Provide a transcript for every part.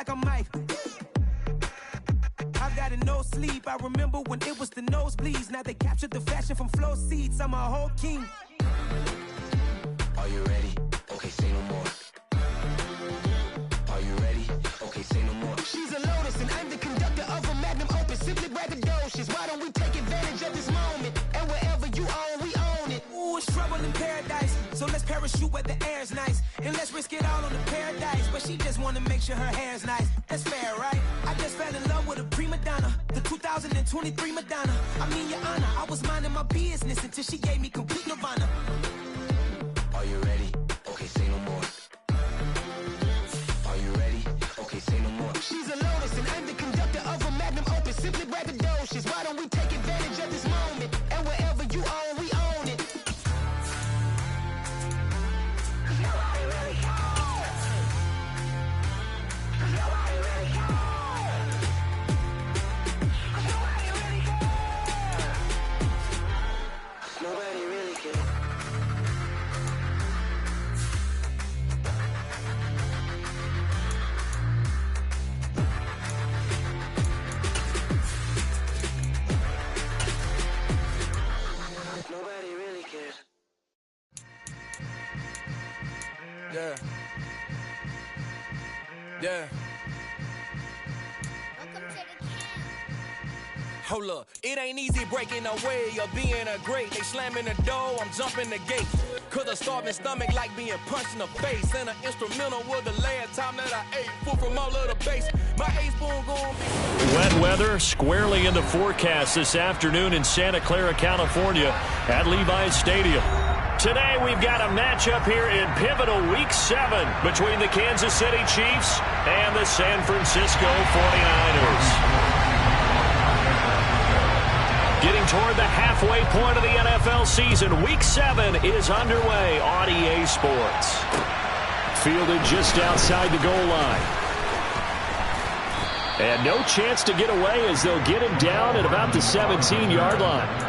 like I'm Mike. I got no sleep. I remember when it was the nosebleeds. Now they captured the fashion from flow seats. I'm a whole king. Are you ready? Okay, say no more. Are you ready? Okay, say no more. She's a lotus and I'm the conductor of a magnum opus. Simply braggadocious. Why don't we take advantage of this moment? And wherever you own, we own it. Ooh, it's trouble in paradise. So let's parachute where the air's nice. And let's risk it all on the paradise. But she just wanna make sure her hair's nice. That's fair, right? I just fell in love with a prima donna. The 2023 Madonna. I mean, your honor, I was minding my business until she gave me complete nirvana. Are you ready? Okay, say no more. Are you ready? Okay, say no more. She's a lotus and I'm the conductor of a magnum opus. Simply braggadocious. Why don't we take advantage of this moment? And wherever you own, we own it. Nobody really cares. Nobody really cares. Nobody really cares. Nobody really cares. Nobody really cares. Yeah. Yeah. Hold up, it ain't easy breaking away or being a great. They slamming the door, I'm jumping the gate. Cause a starving stomach like being punched in the face. And an instrumental was the last time that I ate. Food from all of the base. My ace spoon gon' be... Wet weather squarely in the forecast this afternoon in Santa Clara, California at Levi's Stadium. Today we've got a matchup here in pivotal Week 7 between the Kansas City Chiefs and the San Francisco 49ers. Getting toward the halfway point of the NFL season, Week 7 is underway on EA Sports. Fielded just outside the goal line. And no chance to get away as they'll get him down at about the 17-yard line.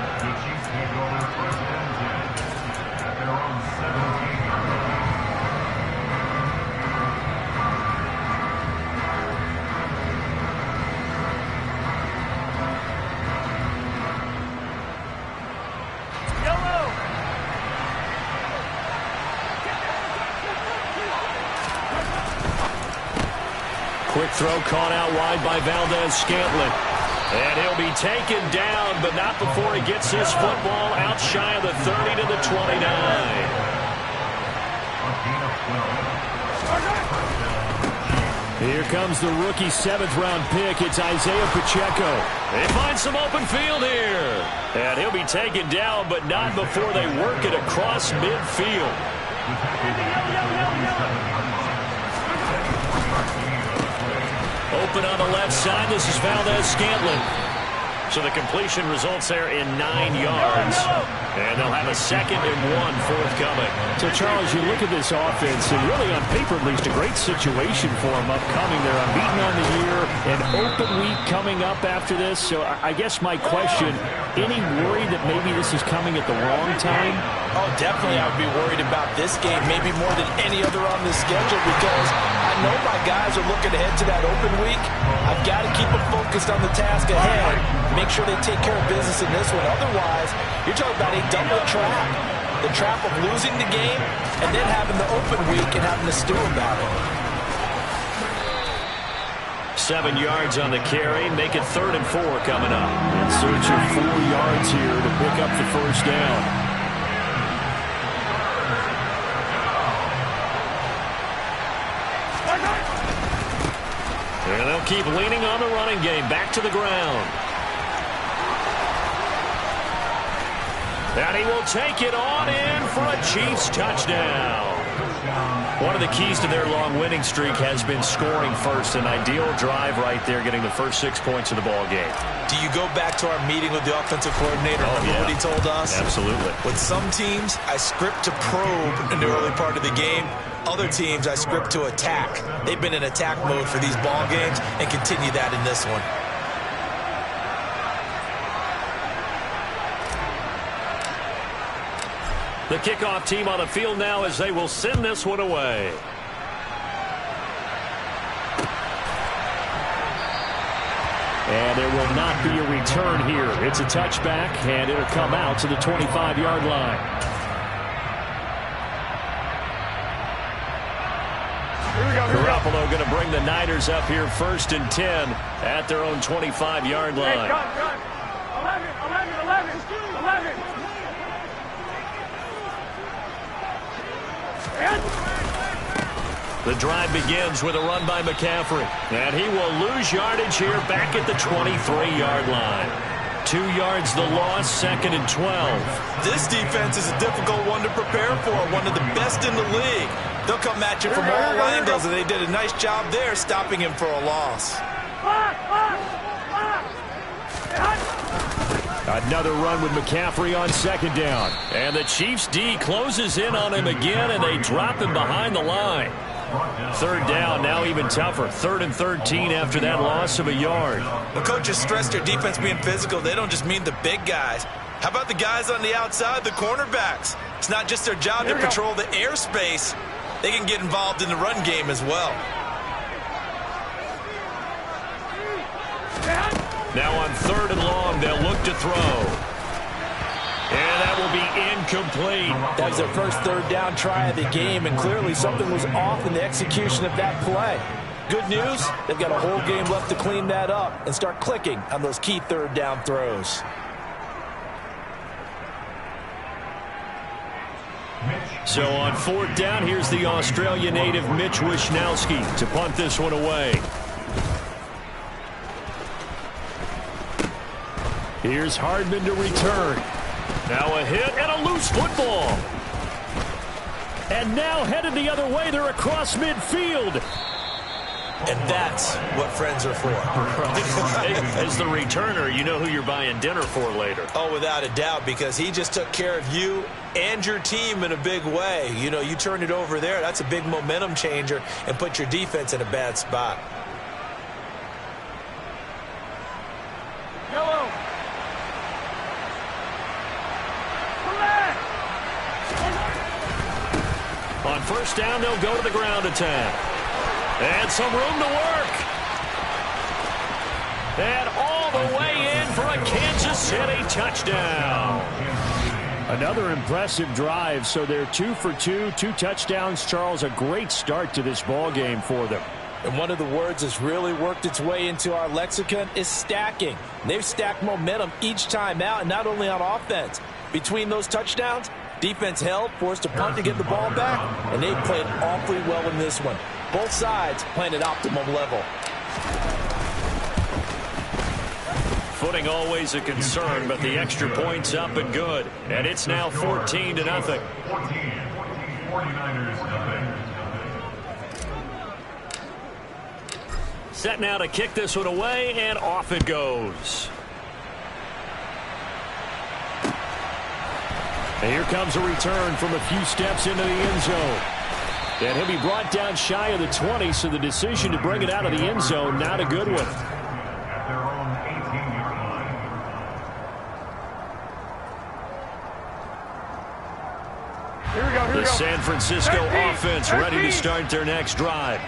Quick throw caught out wide by Valdez-Scantling. And he'll be taken down, but not before he gets his football out shy of the 30 to the 29. Here comes the rookie 7th-round pick. It's Isaiah Pacheco. They find some open field here. And he'll be taken down, but not before they work it across midfield. Open on the left side. This is Valdez-Scantling. So the completion results there in 9 yards. And they'll have a 2nd and 1 forthcoming. So, Charles, you look at this offense, and really on paper at least a great situation for them upcoming. They're unbeaten on the year, an open week coming up after this. So I guess my question, any worry that maybe this is coming at the wrong time? Oh, definitely I would be worried about this game, maybe more than any other on the schedule, because I know my guys are looking ahead to that open week. I've got to keep them focused on the task ahead, make sure they take care of business in this one. Otherwise, you're talking about a double trap. The trap of losing the game and then having the open week and having to stew about it. 7 yards on the carry, make it 3rd and 4 coming up. In search of 4 yards here to pick up the first down. And they'll keep leaning on the running game. Back to the ground. And he will take it on in for a Chiefs touchdown. One of the keys to their long winning streak has been scoring first. An ideal drive right there, getting the first 6 points of the ball game. Do you go back to our meeting with the offensive coordinator? Remember what he told us? Absolutely. With some teams, I script to probe in the early part of the game. Other teams, I script to attack. They've been in attack mode for these ball games and continue that in this one. The kickoff team on the field now as they will send this one away. And there will not be a return here. It's a touchback, and it'll come out to the 25-yard line. Garoppolo going to bring the Niners up here 1st and 10 at their own 25-yard line. Hey, 11. The drive begins with a run by McCaffrey. And he will lose yardage here back at the 23-yard line. 2 yards the loss, 2nd and 12. This defense is a difficult one to prepare for, one of the best in the league. They'll come at you from all angles, and they did a nice job there stopping him for a loss. Another run with McCaffrey on 2nd down. And the Chiefs D closes in on him again, and they drop him behind the line. 3rd down, now even tougher. 3rd and 13 after that loss of a yard. The coaches stress their defense being physical. They don't just mean the big guys. How about the guys on the outside, the cornerbacks? It's not just their job to control the airspace. They can get involved in the run game as well. Now on 3rd and long, they'll look to throw. And that will be incomplete. That was their first 3rd down try of the game, and clearly something was off in the execution of that play. Good news, they've got a whole game left to clean that up and start clicking on those key 3rd down throws. So on 4th down, here's the Australia native Mitch Wishnowsky to punt this one away. Here's Hardman to return. Now a hit and a loose football. And now headed the other way. They're across midfield. And that's what friends are for. As the returner, you know who you're buying dinner for later. Oh, without a doubt, because he just took care of you and your team in a big way. You know, you turn it over there. That's a big momentum changer and put your defense in a bad spot. On 1st down, they'll go to the ground attack. And some room to work. And all the way in for a Kansas City touchdown. Another impressive drive, so they're 2 for 2, 2 touchdowns. Charles, a great start to this ball game for them. And one of the words that's really worked its way into our lexicon is stacking. They've stacked momentum each time out, and not only on offense. Between those touchdowns, defense held, forced a punt to get the ball back, and they played awfully well in this one. Both sides playing at optimum level. Footing always a concern, but the extra point's up and good. And it's now 14-0. 49ers nothing. Set now to kick this one away, and off it goes. And here comes a return from a few steps into the end zone. And he'll be brought down shy of the 20, so the decision to bring it out of the end zone, not a good one. At their own 18-yard line. Here we go, The San Francisco offense ready to start their next drive.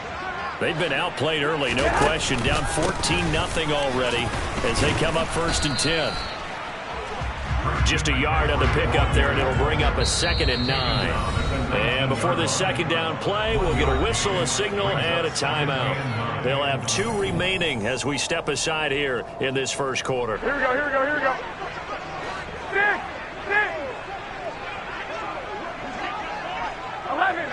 They've been outplayed early, no question. Down 14-0 already as they come up 1st and 10. Just a yard on the pickup there, and it'll bring up a 2nd and 9. And before the 2nd down play, we'll get a whistle, a signal, and a timeout. They'll have 2 remaining as we step aside here in this first quarter. Here we go, here we go, here we go. 11.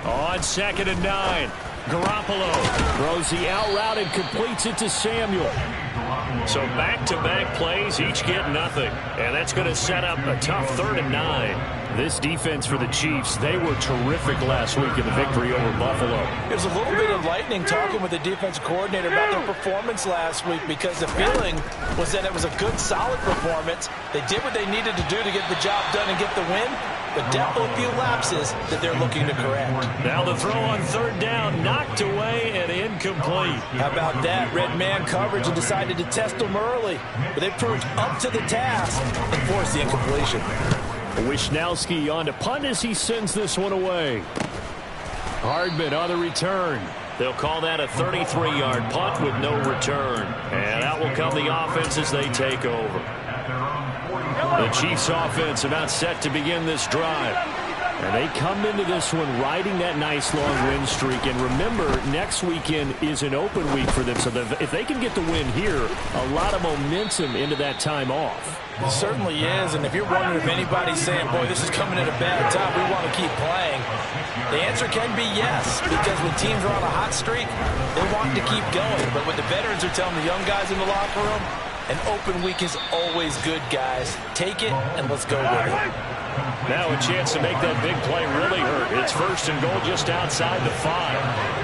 On 2nd and 9, Garoppolo Throws the out route and completes it to Samuel. So back-to-back plays, each get nothing. And that's going to set up a tough 3rd and 9. This defense for the Chiefs, they were terrific last week in the victory over Buffalo. There's a little bit of lightning talking with the defense coordinator about their performance last week, because the feeling was that it was a good, solid performance. They did what they needed to do to get the job done and get the win, but definitely a few lapses that they're looking to correct. Now the throw on 3rd down, knocked away and incomplete. How about that? Red man coverage and decided to test them early, but they proved up to the task and forced the incompletion. Wishnowsky on to punt as he sends this one away. Hardman on the return. They'll call that a 33-yard punt with no return. And out will come the offense as they take over. The Chiefs offense about set to begin this drive. And they come into this one riding that nice long win streak. And remember, next weekend is an open week for them. So if they can get the win here, a lot of momentum into that time off. It certainly is. And if you're wondering if anybody's saying, boy, this is coming at a bad time, we want to keep playing, the answer can be yes. Because when teams are on a hot streak, they want to keep going. But what the veterans are telling the young guys in the locker room, an open week is always good, guys. Take it and let's go with it. Now a chance to make that big play really hurt. It's first and goal just outside the 5.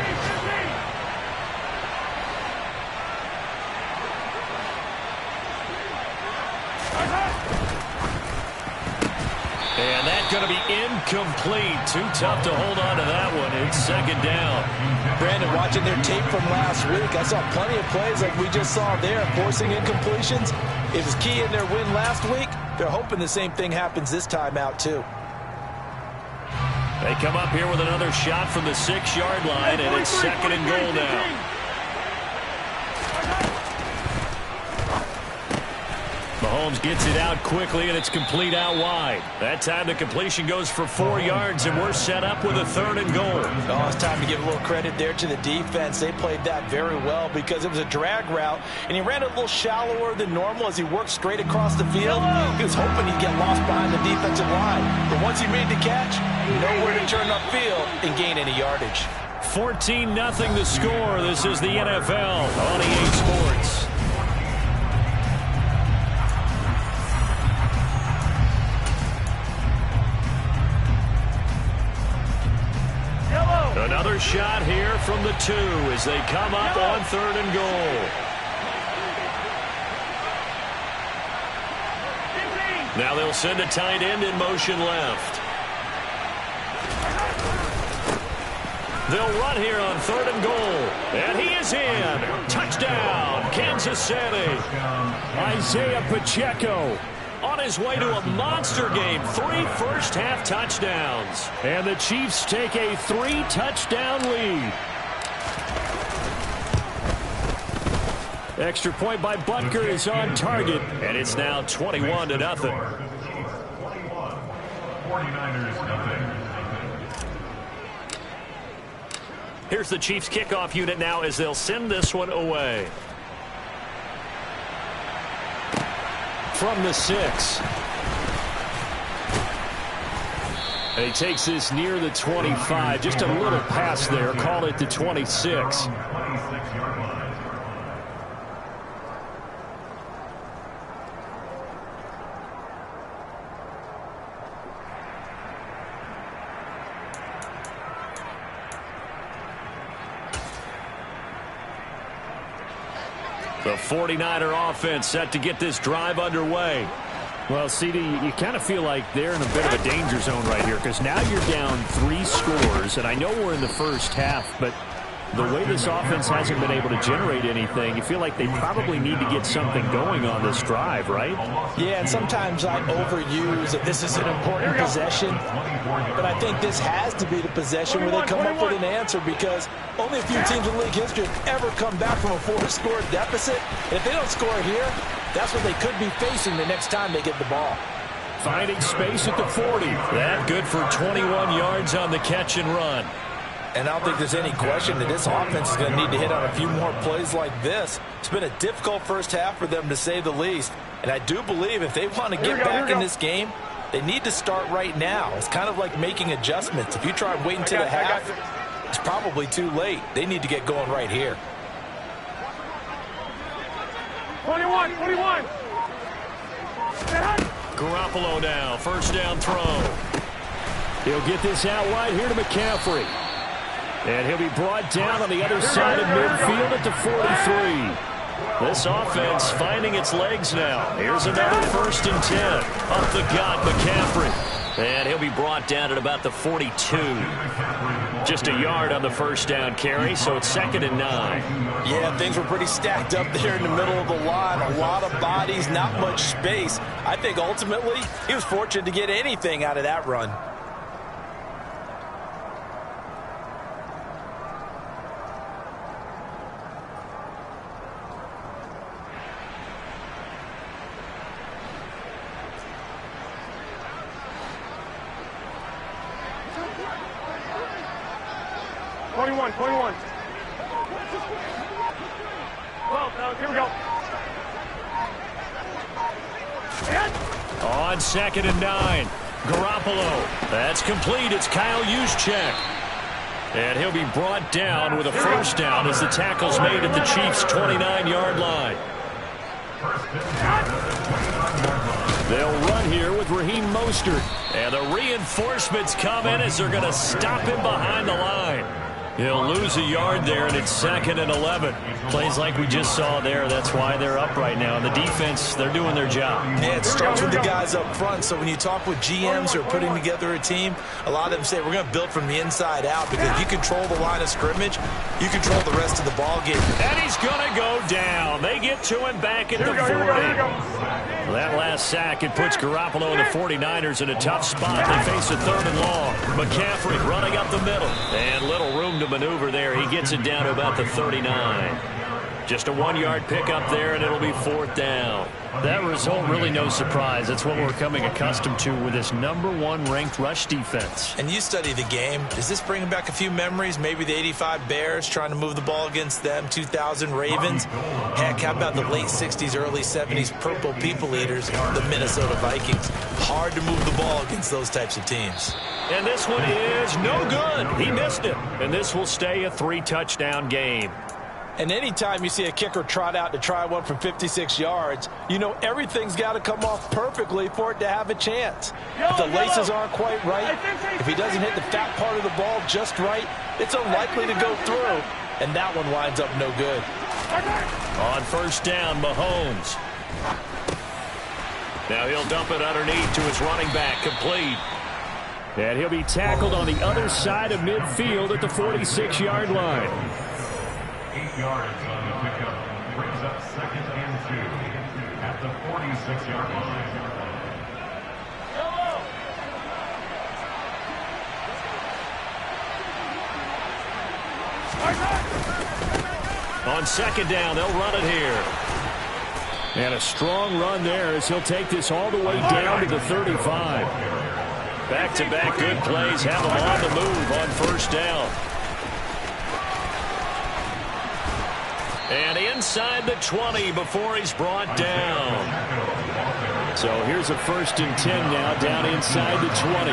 And that's going to be incomplete. Too tough to hold on to that one. It's second down. Brandon, watching their tape from last week, I saw plenty of plays like we just saw there, forcing incompletions. It was key in their win last week. They're hoping the same thing happens this time out, too. They come up here with another shot from the 6-yard line, and it's second and goal now. Mahomes gets it out quickly, and it's complete out wide. That time the completion goes for 4 yards, and we're set up with a third and goal. Oh, it's time to give a little credit there to the defense. They played that very well because it was a drag route, and he ran a little shallower than normal as he worked straight across the field. He was hoping he'd get lost behind the defensive line. But once he made the catch, nowhere to turn upfield and gain any yardage. 14-0 the score. This is the NFL on EA Sports. Another shot here from the 2 as they come up on third and goal. Now they'll send a tight end in motion left. They'll run here on third and goal. And he is in. Touchdown, Kansas City. Isaiah Pacheco on his way to a monster game. 3 first-half touchdowns. And the Chiefs take a 3-touchdown lead. Extra point by Butker is on target. And it's now 21-0. 49ers nothing. Here's the Chiefs kickoff unit now as they'll send this one away. From the 6. And he takes this near the 25. Just a little pass there. Call it the 26. The 49er offense set to get this drive underway. Well, CD, you kind of feel like they're in a bit of a danger zone right here because now you're down 3 scores, and I know we're in the first half, but the way this offense hasn't been able to generate anything, you feel like they probably need to get something going on this drive, right? Yeah, and sometimes I overuse that this is an important possession, but I think this has to be the possession where they come up with an answer because only a few teams in league history have ever come back from a 4-score deficit. And if they don't score here, that's what they could be facing the next time they get the ball. Finding space at the 40. That good for 21 yards on the catch and run. And I don't think there's any question that this offense is going to need to hit on a few more plays like this. It's been a difficult first half for them, to say the least. And I do believe if they want to get back in this game, they need to start right now. It's kind of like making adjustments. If you try and wait until the half, it's probably too late. They need to get going right here. 21. Garoppolo now, first down throw. He'll get this out wide here to McCaffrey. And he'll be brought down on the other side of midfield at the 43. This offense finding its legs now. Here's another first and 10. Up the gut, McCaffrey. And he'll be brought down at about the 42. Just a yard on the first down carry, so it's second and 9. Yeah, things were pretty stacked up there in the middle of the line. A lot of bodies, not much space. I think ultimately he was fortunate to get anything out of that run. 21. Well, here we go. On 2nd and 9. Garoppolo. That's complete. It's Kyle Juszczyk. And he'll be brought down with a first down as the tackle's made at the Chiefs' 29-yard line. They'll run here with Raheem Mostert. And the reinforcements come in as they're going to stop him behind the line. He'll lose a yard there, and it's 2nd and 11. Plays like we just saw there. That's why they're up right now. And the defense, they're doing their job. Yeah, it starts with the guys up front. So when you talk with GMs who are putting together a team, a lot of them say we're going to build from the inside out, because if you control the line of scrimmage, you control the rest of the ball game. And he's going to go down. They get to him back at the 40. That last sack, it puts Garoppolo and the 49ers in a tough spot. They face a 3rd and long. McCaffrey running up the middle. And little room to maneuver there. He gets it down to about the 39. Just a 1-yard pickup there, and it'll be 4th down. That result, really no surprise. That's what we're coming accustomed to with this #1 ranked rush defense. And you study the game. Does this bring back a few memories? Maybe the 85 Bears trying to move the ball against them, 2000 Ravens. Heck, how about the late 60s, early 70s Purple People Eaters, the Minnesota Vikings? Hard to move the ball against those types of teams. And this one is no good. He missed it. And this will stay a 3-touchdown game. And anytime you see a kicker trot out to try one from 56 yards, you know everything's got to come off perfectly for it to have a chance. If the laces aren't quite right, if he doesn't hit the fat part of the ball just right, it's unlikely to go through. And that one winds up no good. On 1st down, Mahomes. Now he'll dump it underneath to his running back, complete. And he'll be tackled on the other side of midfield at the 46-yard line. 8 yards on the pickup. Brings up 2nd and 2 at the 46-yard line. On 2nd down, they'll run it here. And a strong run there as he'll take this all the way down to the 35. Back-to-back good plays have him on the move on 1st down. And inside the 20 before he's brought down. So here's a 1st and 10 now, down inside the 20.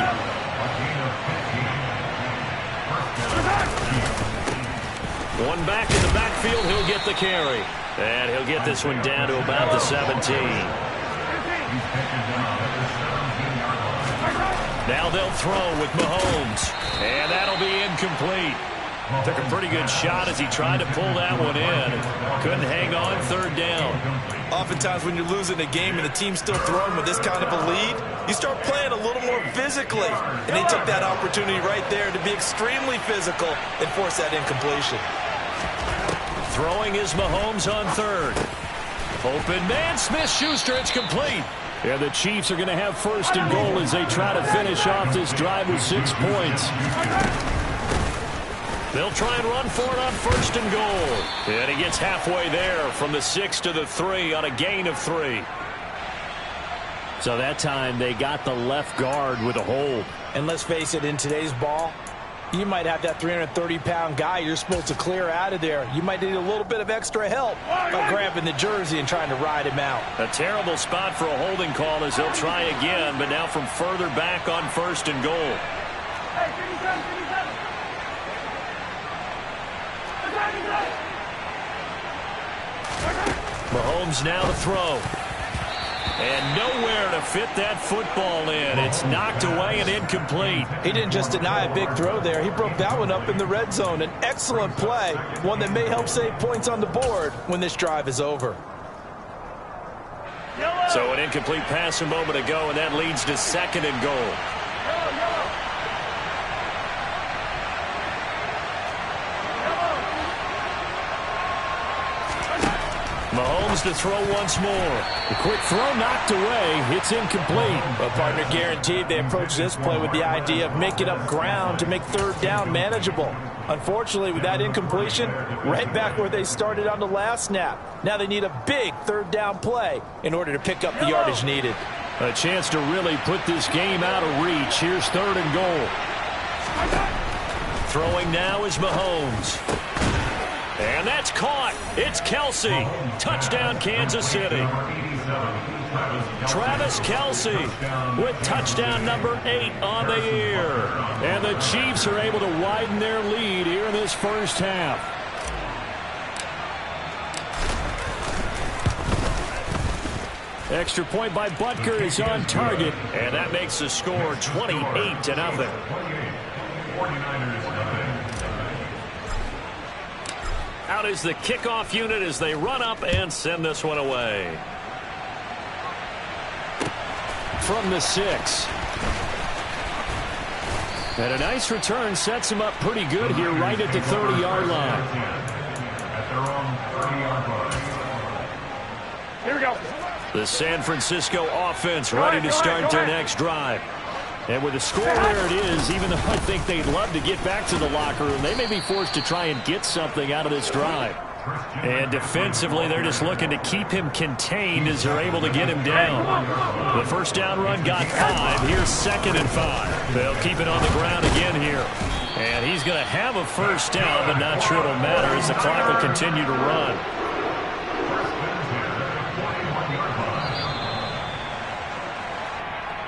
One back in the backfield, he'll get the carry. And he'll get this one down to about the 17. Now they'll throw with Mahomes. And that'll be incomplete. Took a pretty good shot as he tried to pull that one in. Couldn't hang on 3rd down. Oftentimes when you're losing a game and the team's still throwing with this kind of a lead, you start playing a little more physically. And they took that opportunity right there to be extremely physical and force that incompletion. Throwing is Mahomes on 3rd. Open man, Smith-Schuster, it's complete. Yeah, the Chiefs are going to have 1st and goal as they try to finish off this drive with 6 points. They'll try and run for it on 1st and goal. And he gets halfway there from the 6 to the 3 on a gain of 3. So that time they got the left guard with a hold. And let's face it, in today's ball, you might have that 330-pound guy you're supposed to clear out of there. You might need a little bit of extra help by grabbing the jersey and trying to ride him out. A terrible spot for a holding call as they'll try again, but now from further back on 1st and goal. Mahomes now to throw. And nowhere to fit that football in. It's knocked away and incomplete. He didn't just deny a big throw there. He broke that one up in the red zone. An excellent play, one that may help save points on the board when this drive is over. So an incomplete pass a moment ago, and that leads to 2nd and goal. Mahomes to throw once more. The quick throw knocked away. It's incomplete. Well, partner, guaranteed they approach this play with the idea of making up ground to make 3rd down manageable. Unfortunately, with that incompletion, right back where they started on the last snap. Now they need a big 3rd down play in order to pick up the yardage needed. A chance to really put this game out of reach. Here's 3rd and goal. Throwing now is Mahomes. And that's caught. It's Kelce. Touchdown, Kansas City. Travis Kelce with touchdown number 8 on the year. And the Chiefs are able to widen their lead here in this first half. Extra point by Butker is on target. And that makes the score 28-0. Out is the kickoff unit as they run up and send this one away. From the 6. And a nice return sets him up pretty good here right at the 30-yard line. Here we go. The San Francisco offense ready to start their next drive. And with the score where it is, even though I think they'd love to get back to the locker room, they may be forced to try and get something out of this drive. And defensively, they're just looking to keep him contained as they're able to get him down. The first down run got 5. Here's 2nd and 5. They'll keep it on the ground again here. And he's going to have a first down, but not sure it'll matter as the clock will continue to run.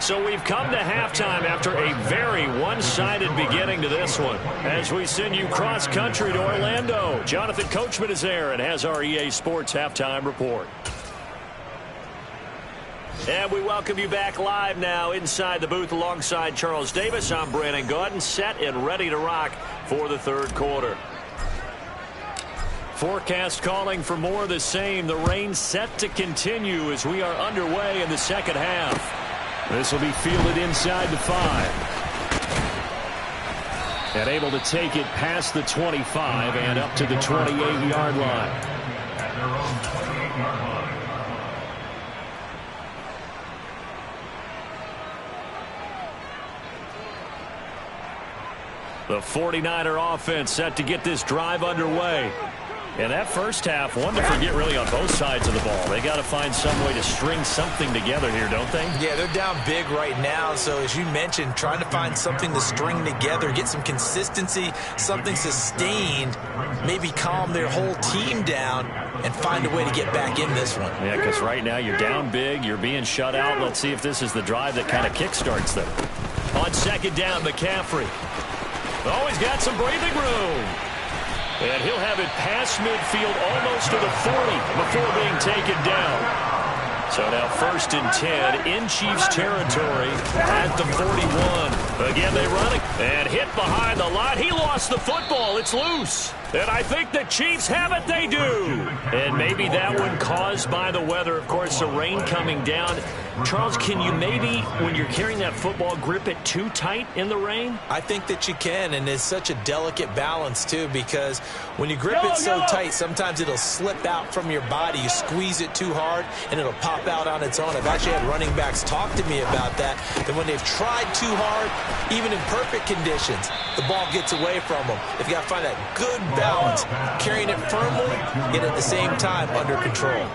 So we've come to halftime after a very one-sided beginning to this one. As we send you cross-country to Orlando, Jonathan Coachman is there and has our EA Sports Halftime Report. And we welcome you back live now inside the booth alongside Charles Davis. I'm Brandon Gaudin, set and ready to rock for the third quarter. Forecast calling for more of the same. The rain set to continue as we are underway in the second half. This will be fielded inside the 5. And able to take it past the 25 and up to the 28-yard line. At their own 28-yard line. The 49er offense set to get this drive underway. And that first half, one to forget really on both sides of the ball. They got to find some way to string something together here, don't they? Yeah, they're down big right now. So as you mentioned, trying to find something to string together, get some consistency, something sustained, maybe calm their whole team down and find a way to get back in this one. Yeah, because right now you're down big, you're being shut out. Let's see if this is the drive that kind of kickstarts them. On second down, McCaffrey. Oh, he's got some breathing room. And he'll have it past midfield almost to the 40 before being taken down. So now 1st and 10 in Chiefs territory at the 41. Again, they run it and hit behind the line. He lost the football. It's loose. And I think the Chiefs have it. They do. And maybe that one caused by the weather. Of course, the rain coming down. Charles, can you maybe, when you're carrying that football, grip it too tight in the rain? I think that you can, and it's such a delicate balance, too, because when you grip it so tight, sometimes it'll slip out from your body. You squeeze it too hard, and it'll pop out on its own. I've actually had running backs talk to me about that when they've tried too hard, even in perfect conditions, the ball gets away from them. They've got to find that good balance, carrying it firmly, yet at the same time under control.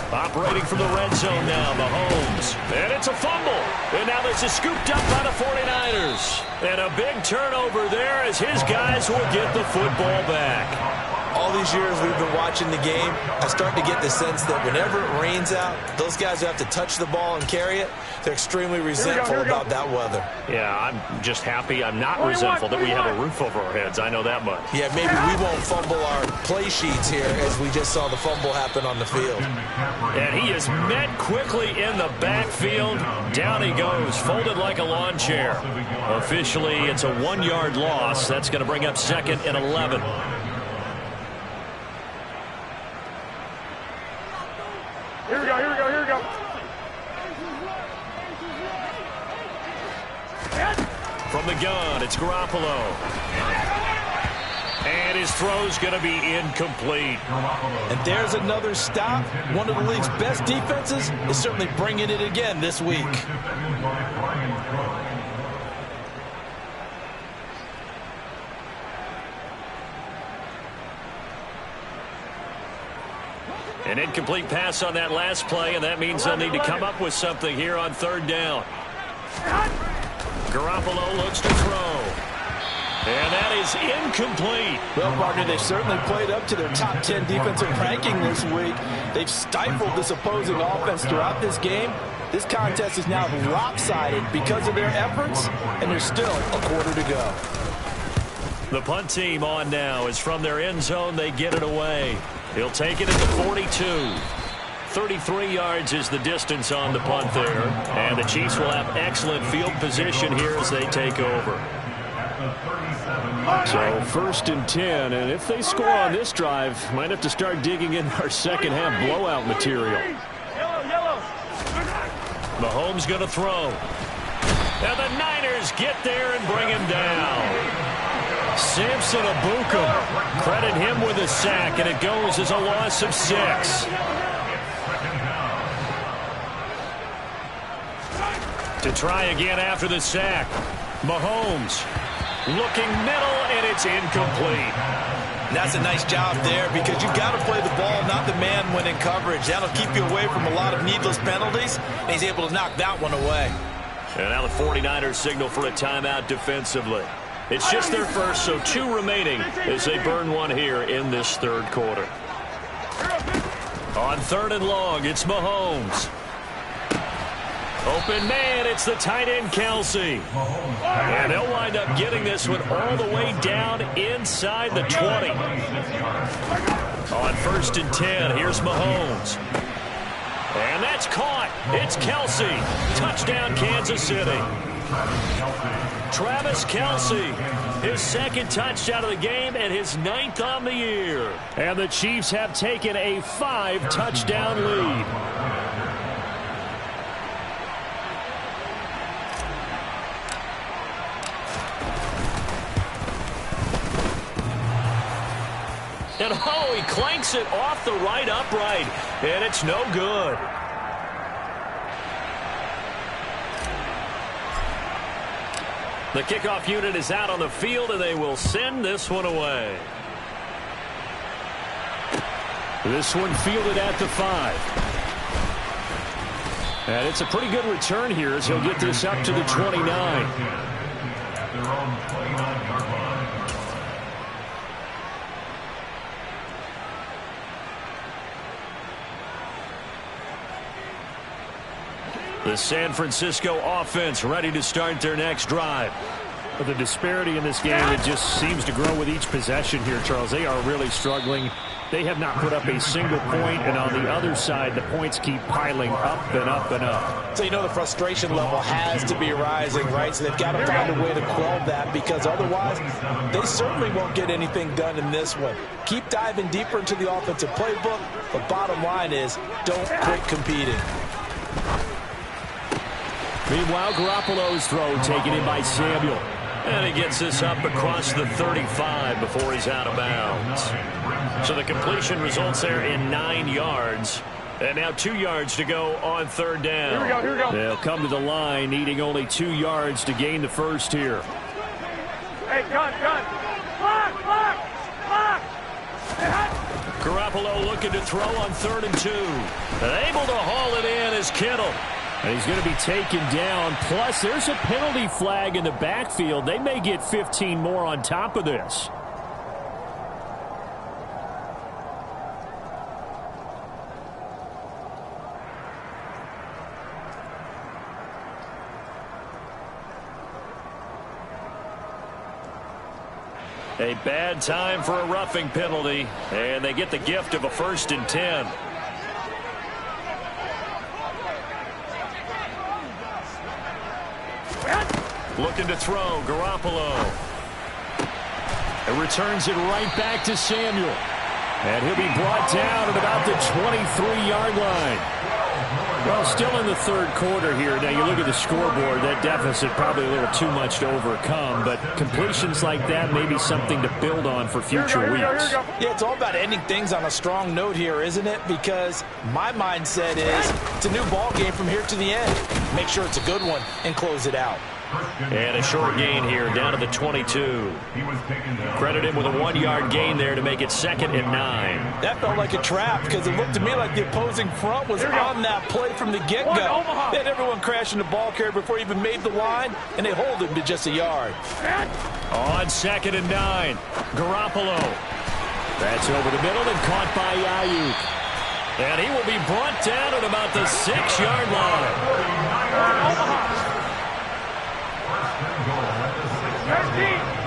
Operating from the red zone now, Mahomes. And it's a fumble. And now this is scooped up by the 49ers. And a big turnover there as his guys will get the football back. All these years we've been watching the game, I start to get the sense that whenever it rains out, those guys who have to touch the ball and carry it, they're extremely resentful about that weather. Yeah, I'm just happy I'm not resentful that we have a roof over our heads. I know that much. Yeah, maybe we won't fumble our play sheets here as we just saw the fumble happen on the field. And he is met quickly in the backfield. Down he goes, folded like a lawn chair. Officially, it's a 1-yard loss. That's going to bring up 2nd and 11. Here we go, here we go, here we go. From the gun, it's Garoppolo. And his throw's going to be incomplete. And there's another stop. One of the league's best defenses is certainly bringing it again this week. An incomplete pass on that last play, and that means they'll need to come up with something here on 3rd down. Garoppolo looks to throw. And that is incomplete. Well, partner, they've certainly played up to their top 10 defensive ranking this week. They've stifled this opposing offense throughout this game. This contest is now lopsided because of their efforts, and there's still a quarter to go. The punt team on now. Is from their end zone. They get it away. He'll take it at the 42. 33 yards is the distance on the punt there. And the Chiefs will have excellent field position here as they take over. So 1st and 10, and if they score on this drive, might have to start digging in our second half blowout material. Mahomes going to throw. And the Niners get there and bring him down. Samson Ebukam, credit him with a sack, and it goes as a loss of 6. To try again after the sack. Mahomes looking middle, and it's incomplete. That's a nice job there because you've got to play the ball, not the man when in coverage. That'll keep you away from a lot of needless penalties, and he's able to knock that one away. And now the 49ers signal for a timeout defensively. It's just their first, so 2 remaining as they burn one here in this third quarter. On 3rd and long, it's Mahomes. Open man, it's the tight end Kelce. And they'll wind up getting this one all the way down inside the 20. On 1st and 10, here's Mahomes. And that's caught. It's Kelce. Touchdown, Kansas City. Travis Kelce, his 2nd touchdown of the game and his 9th on the year. And the Chiefs have taken a 5-touchdown lead. And oh, he clanks it off the right upright, and it's no good. The kickoff unit is out on the field, and they will send this one away. This one fielded at the 5. And it's a pretty good return here as he'll get this up to the 29. At their own 29-yard line. The San Francisco offense ready to start their next drive. The disparity in this game, it just seems to grow with each possession here, Charles. They are really struggling. They have not put up a single point, and on the other side, the points keep piling up and up and up. So you know the frustration level has to be rising, right? So they've got to find a way to quell that because otherwise they certainly won't get anything done in this one. Keep diving deeper into the offensive playbook. The bottom line is don't quit competing. Meanwhile, Garoppolo's throw taken in by Samuel. And he gets this up across the 35 before he's out of bounds. So the completion results there in 9 yards. And now 2 yards to go on 3rd down. Here we go, here we go. They'll come to the line, needing only 2 yards to gain the first here. Hey, gun. Block. Garoppolo looking to throw on 3rd and 2. And able to haul it in is Kittle. And he's going to be taken down. Plus, there's a penalty flag in the backfield. They may get 15 more on top of this. A bad time for a roughing penalty. And they get the gift of a 1st and 10. Looking to throw, Garoppolo. It returns it right back to Samuel. And he'll be brought down at about the 23-yard line. Well, still in the 3rd quarter here. Now, you look at the scoreboard, that deficit probably a little too much to overcome, but completions like that may be something to build on for future weeks. Yeah, it's all about ending things on a strong note here, isn't it? Because my mindset is it's a new ball game from here to the end. Make sure it's a good one and close it out. And a short gain here, down to the 22. Credit him with a 1-yard gain there to make it 2nd and 9. That felt like a trap because it looked to me like the opposing front was on that play from the get-go. They had everyone crashing the ball carrier before he even made the line, and they hold him to just a yard. On 2nd and 9, Garoppolo. That's over the middle and caught by Ayuk. And he will be brought down at about the 6-yard line.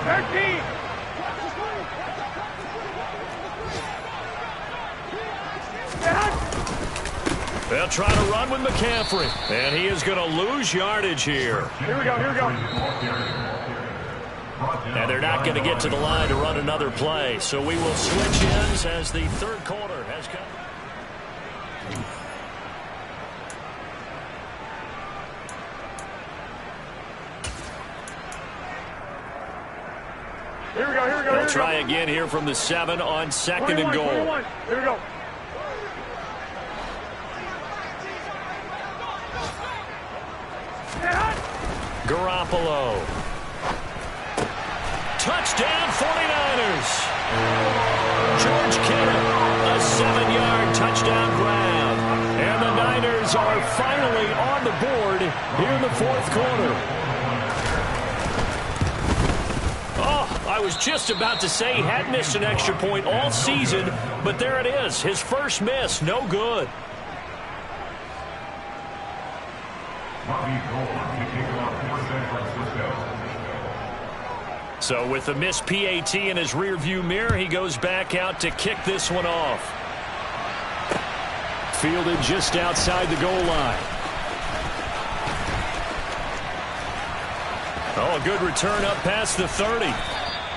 13. They'll try to run with McCaffrey. And he is going to lose yardage here. Here we go. And they're not going to get to the line to run another play. So we will switch ends as the 3rd quarter has come. Here we go. They'll try again here from the 7 on 2nd and goal. 21. Here we go. Garoppolo. Touchdown 49ers. George Kittle, a 7-yard touchdown grab. And the Niners are finally on the board here in the 4th quarter. I was just about to say he had missed an extra point all season, but there it is. His first miss, no good. So with the missed PAT in his rearview mirror, he goes back out to kick this one off. Fielded just outside the goal line. Oh, a good return up past the 30.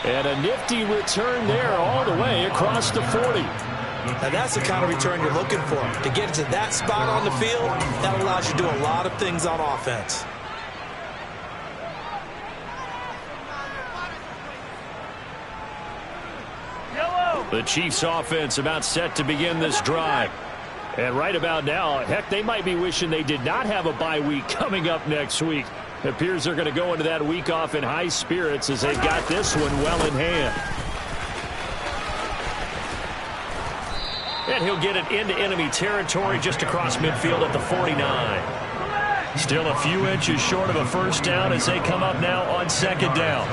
And a nifty return there all the way across the 40. Now that's the kind of return you're looking for. To get to that spot on the field, that allows you to do a lot of things on offense. The Chiefs offense about set to begin this drive. And right about now, heck, they might be wishing they did not have a bye week coming up next week. It appears they're going to go into that week off in high spirits as they've got this one well in hand. And he'll get it into enemy territory just across midfield at the 49. Still a few inches short of a first down as they come up now on 2nd down.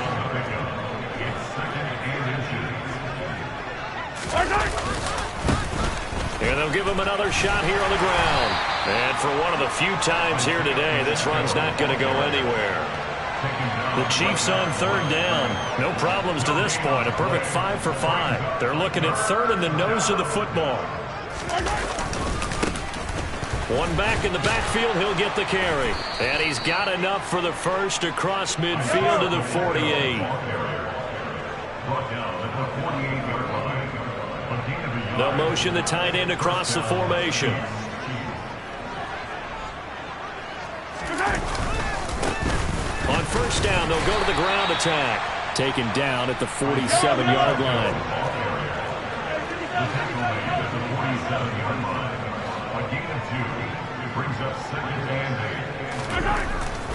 And they'll give him another shot here on the ground. And for one of the few times here today, this run's not going to go anywhere. The Chiefs on 3rd down. No problems to this point. A perfect 5 for 5. They're looking at 3rd in the nose of the football. One back in the backfield. He'll get the carry. And he's got enough for the first across midfield to the 48. They'll motion the tight end across the formation. On first down, they'll go to the ground attack. Taken down at the 47-yard line.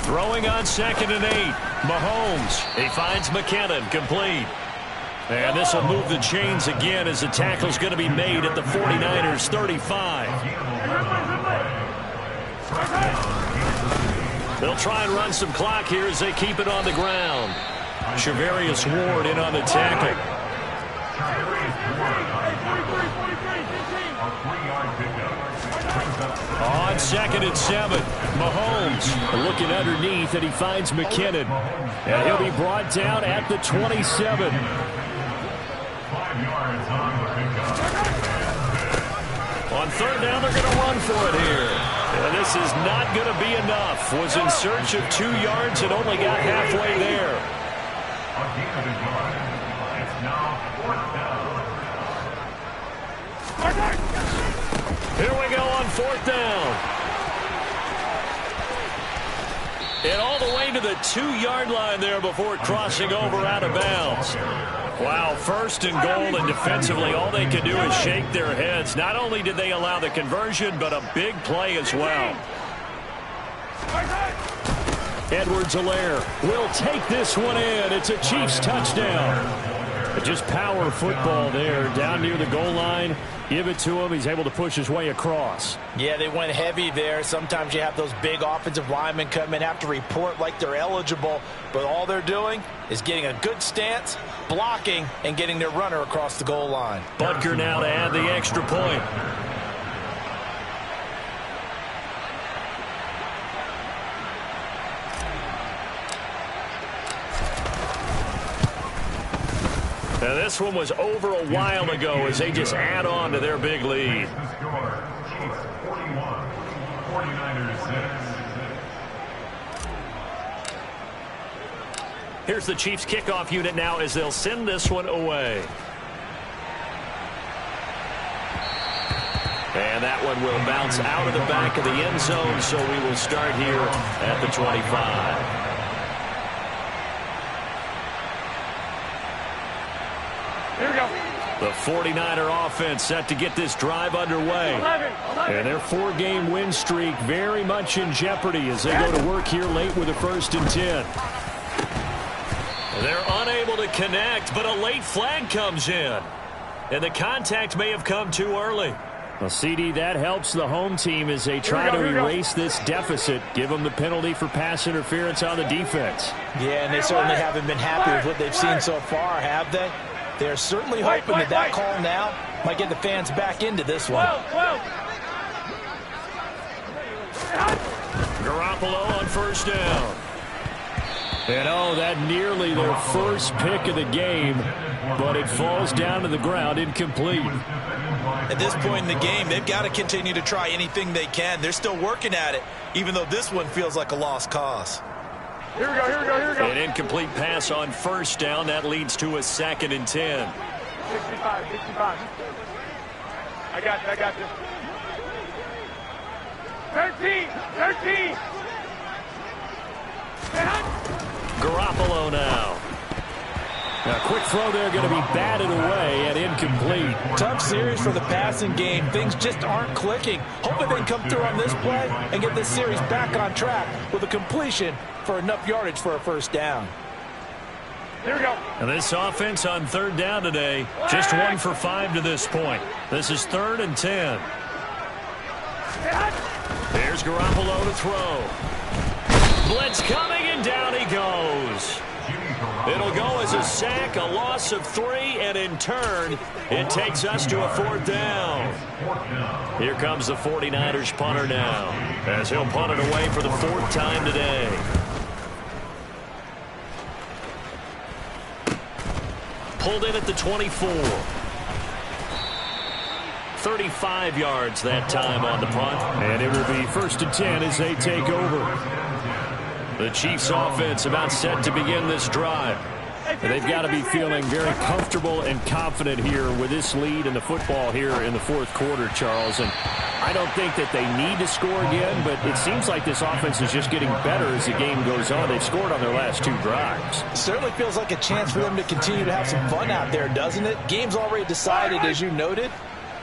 Throwing on 2nd and 8. Mahomes. He finds McKinnon, complete. And this will move the chains again as the tackle's going to be made at the 49ers 35. They'll try and run some clock here as they keep it on the ground. Charvarius Ward in on the tackle. On 2nd and 7, Mahomes looking underneath, and he finds McKinnon. And he'll be brought down at the 27. On 3rd down, they're going to run for it here. And this is not going to be enough. Was in search of 2 yards and only got halfway there. Here we go on 4th down. And all the way to the 2-yard line there before crossing over out of bounds. Wow, 1st and goal, and defensively all they can do is shake their heads. Not only did they allow the conversion, but a big play as well. Edwards-Helaire will take this one in. It's a Chiefs touchdown. Just power football there down near the goal line. Give it to him. He's able to push his way across. Yeah, they went heavy there. Sometimes you have those big offensive linemen come in, have to report like they're eligible, but all they're doing is getting a good stance, blocking, and getting their runner across the goal line. Butker now to add the extra point. Now this one was over a while ago as they just add on to their big lead. The score, Chiefs 41, 49ers 6. Here's the Chiefs kickoff unit now as they'll send this one away. And that one will bounce out of the back of the end zone, so we will start here at the 25. Here we go. The 49er offense set to get this drive underway. 11. And their 4-game win streak very much in jeopardy as they go to work here late with a 1st and 10. They're unable to connect, but a late flag comes in. And the contact may have come too early. Well, CD, that helps the home team as they try to erase this deficit. Give them the penalty for pass interference on the defense. Yeah, and they certainly haven't been happy with what they've seen so far, have they? They're certainly hoping that call now might get the fans back into this one. Garoppolo on 1st down. And oh, that nearly their first pick of the game, but it falls down to the ground incomplete. At this point in the game, they've got to continue to try anything they can. They're still working at it, even though this one feels like a lost cause. Here we go, here we go, here we go. An incomplete pass on 1st down. That leads to a 2nd and 10. 65. I got you, I got you. 13. Garoppolo now. A quick throw there going to be batted away and incomplete. Tough series for the passing game. Things just aren't clicking. Hoping they can come through on this play and get this series back on track with a completion for enough yardage for a 1st down. Here we go. And this offense on 3rd down today, just 1 for 5 to this point. This is 3rd and 10. There's Garoppolo to throw. Blitz coming, and down he goes. It'll go as a sack, a loss of 3, and in turn, it takes us to a 4th down. Here comes the 49ers punter now, as he'll punt it away for the 4th time today. Pulled in at the 24. 35 yards that time on the punt. And it will be 1st and 10 as they take over. The Chiefs offense about set to begin this drive. They've got to be feeling very comfortable and confident here with this lead in the football here in the 4th quarter, Charles. And I don't think that they need to score again, but it seems like this offense is just getting better as the game goes on. They've scored on their last 2 drives. It certainly feels like a chance for them to continue to have some fun out there, doesn't it? Game's already decided, as you noted.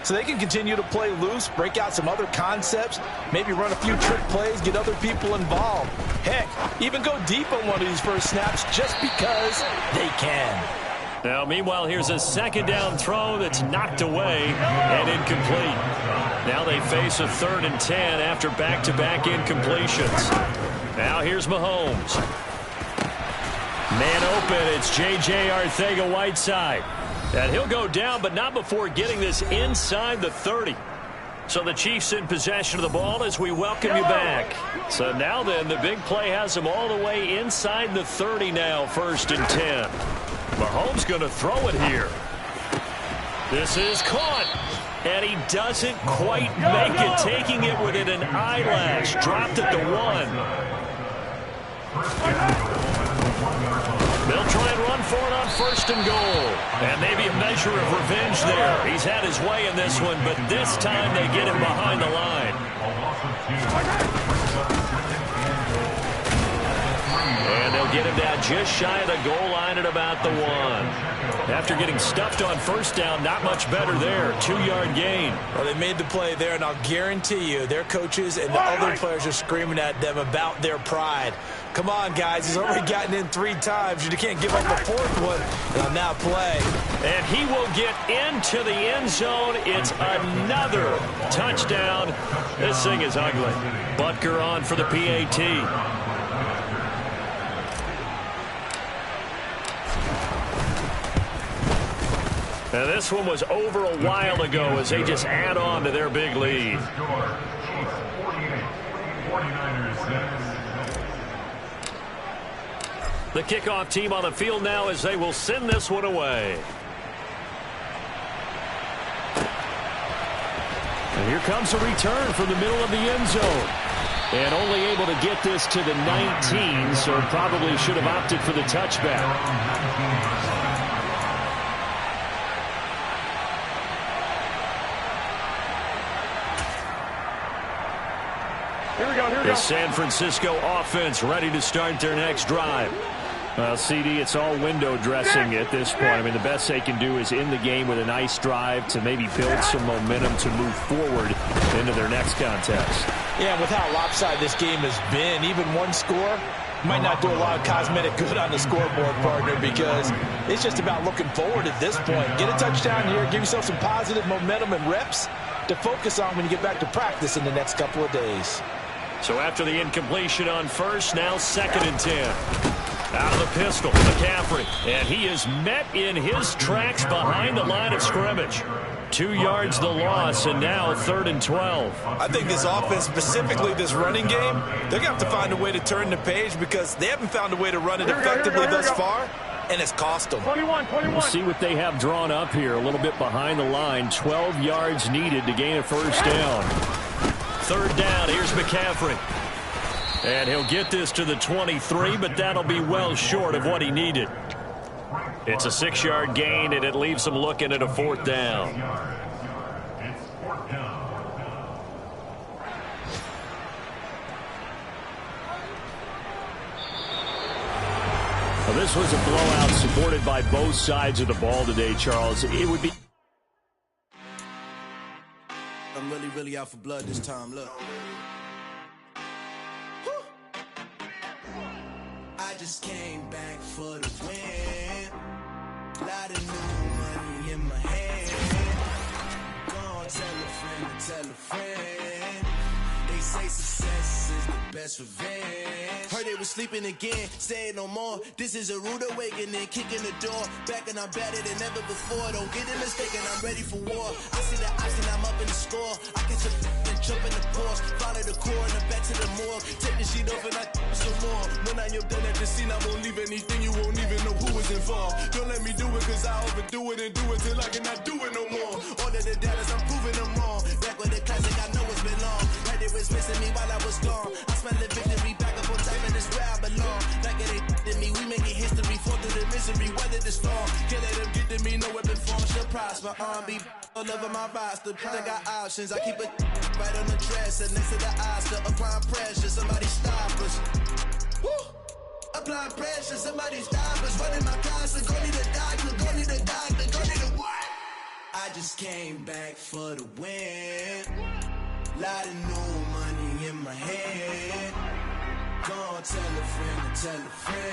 So they can continue to play loose, break out some other concepts, maybe run a few trick plays, get other people involved. Heck, even go deep on one of these first snaps just because they can. Now, meanwhile, here's a 2nd down throw that's knocked away and incomplete. Now they face a 3rd and 10 after back-to-back incompletions. Now here's Mahomes. Man open, it's J.J. Arcega-Whiteside. And he'll go down, but not before getting this inside the 30. So the Chiefs in possession of the ball as we welcome you back. So now then, the big play has them all the way inside the 30 now, 1st and 10. Mahomes going to throw it here. This is caught. And he doesn't quite make it, taking it within an eyelash. Dropped it to 1. They'll try and run for it on 1st and goal. And maybe a measure of revenge there. He's had his way in this one, but this time they get him behind the line. And they'll get him down just shy of the goal line at about the 1. After getting stuffed on 1st down, not much better there. 2-yard gain. Well, they made the play there, and I'll guarantee you their coaches and the other players are screaming at them about their pride. Come on, guys. He's already gotten in 3 times. You can't give up the 4th one. And on that play. And he will get into the end zone. It's another touchdown. This thing is ugly. Butker on for the PAT. Now, this one was over a while ago as they just add on to their big lead. The kickoff team on the field now as they will send this one away. And here comes a return from the middle of the end zone. And only able to get this to the 19, so probably should have opted for the touchback. Here we go, here we The go. San Francisco offense ready to start their next drive. Well, CD, it's all window dressing at this point. I mean, the best they can do is end the game with a nice drive to maybe build some momentum to move forward into their next contest. Yeah, with how lopsided this game has been, even one score might not do a lot of cosmetic good on the scoreboard, partner, because it's just about looking forward at this point. Get a touchdown here, give yourself some positive momentum and reps to focus on when you get back to practice in the next couple of days. So after the incompletion on first, now 2nd and 10. Out of the pistol, McCaffrey. And he is met in his tracks behind the line of scrimmage. 2 yards the loss, and now 3rd and 12. I think this offense, specifically this running game, they're going to have to find a way to turn the page because they haven't found a way to run it effectively thus far, and it's cost them. 21. We'll see what they have drawn up here. A little bit behind the line. 12 yards needed to gain a first down. 3rd down. Here's McCaffrey. And he'll get this to the 23, but that'll be well short of what he needed. It's a 6-yard gain, and it leaves him looking at a 4th down. Well, this was a blowout supported by both sides of the ball today, Charles. It would be... I'm really out for blood this time. Look. I just came back for the win. Lot of new money in my hand. Gonna tell a friend. They say success is the best revenge. Heard they was sleeping again, saying no more. This is a rude awakening, kicking the door. Back and I'm better than ever before. Don't get it mistaken, I'm ready for war. I see the option, I'm up in the score. I catch a and jump in the course. Follow the core and then back to the morgue. Take the sheet off and I some more. When I am done at the scene, I won't leave anything. You won't even know who is involved. Don't let me do it, cause I overdo it and do it till I cannot do it no more. All of the doubters, I'm proving them wrong. Back with the classic, I know it's been long. Like they was missing me while I was gone. I smell the victory back up on time, and it's where I belong. Like it ain't to me, we making history. Fall through the misery, weather the storm. Can't let them get to me, no weapon form shall prosper. Be all over my roster. I got options, I keep it right on the dresser. Next to the Oscar, applying pressure. Somebody stop us. Woo! Applying pressure, somebody stop us. Running my closet, go need a doctor, go need a doctor, go need a what? I just came back for the win. Lot of new money in my hand. Gonna tell a friend.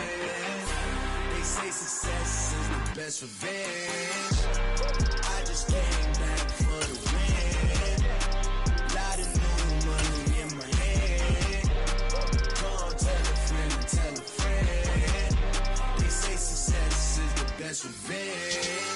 They say success is the best revenge. I just came back for the win. Lot of new money in my hand. Gonna tell a friend. They say success is the best revenge.